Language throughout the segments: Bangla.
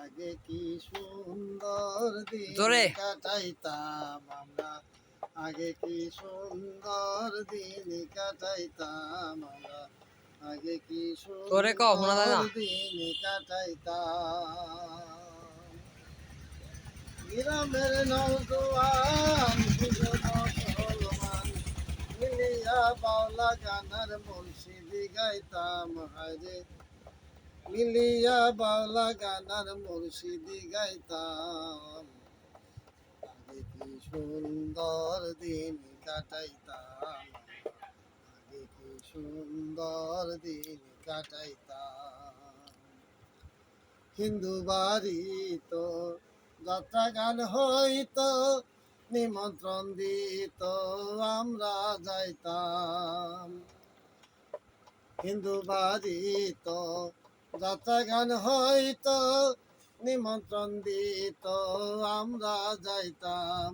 আগে কি সুন্দর দিন জোরে কাটাইতাম আমরা, আগে কি সুন্দর দিন কাটাইতাম আমরা, আগে কি তোরে কও শোনা যায় সুন্দর না। দিন কাটাইতাম। গ্রামের নৌজোয়ান মুসলমান মিলিয়া বাউলা গানার মুর্শিদি গাইতাম হায়রে, মিলিয়া বাউলা গানার মুর্শিদি গাইতাম। আগে কি সুন্দর দিন কাটাইতাম, আগে কি সুন্দর দিন কাটাইতাম। হিন্দু বাড়ি তো যাত্রা গান হইতো, নিমন্ত্রণ দিত আমরা যাইতাম। হিন্দু বাড়ি তো যাত্রা গান হইতো, নিমন্ত্রণ দিত আমরা যাইতাম।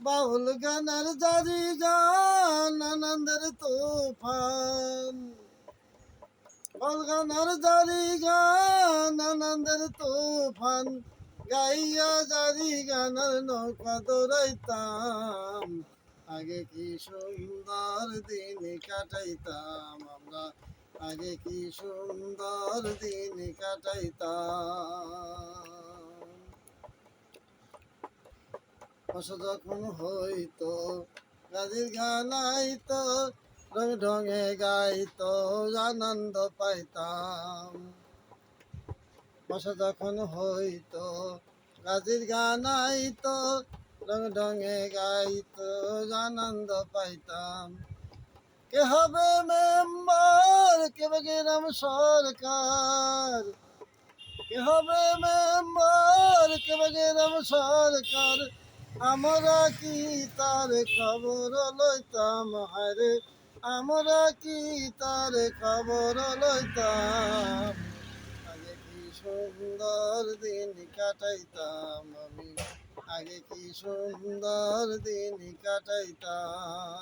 বাউল গানের জারি গান আনন্দের তুফান, বাউল গানের জারি গান আনন্দের তুফান, গাইয়া জারি গানের নৌকা দৌড়াইতাম। আগে কি সুন্দর দিন কাটাইতাম আমরা, আগে কি সুন্দর দিন কাটাইতাম। বর্ষা যখন হইতো গাজির গান আইতো, রং ঢঙে গাইতো আনন্দ পাইতাম। বর্ষা যখন হইতো গাজির গান আইতো, রং ঢঙে গাইতো আনন্দ পাইতাম। কে হবে মেম্বার, কে বা গ্রাম সরকার, কে হবে মেম্বার, কে বা গ্রাম সরকার, আমরা কি তার খবর লইতাম হায়রে, আমরা কি তার খবর লইতাম। আগে কি সুন্দর দিন কাটাইতাম আমি, আগে কি সুন্দর দিন কাটাইতাম।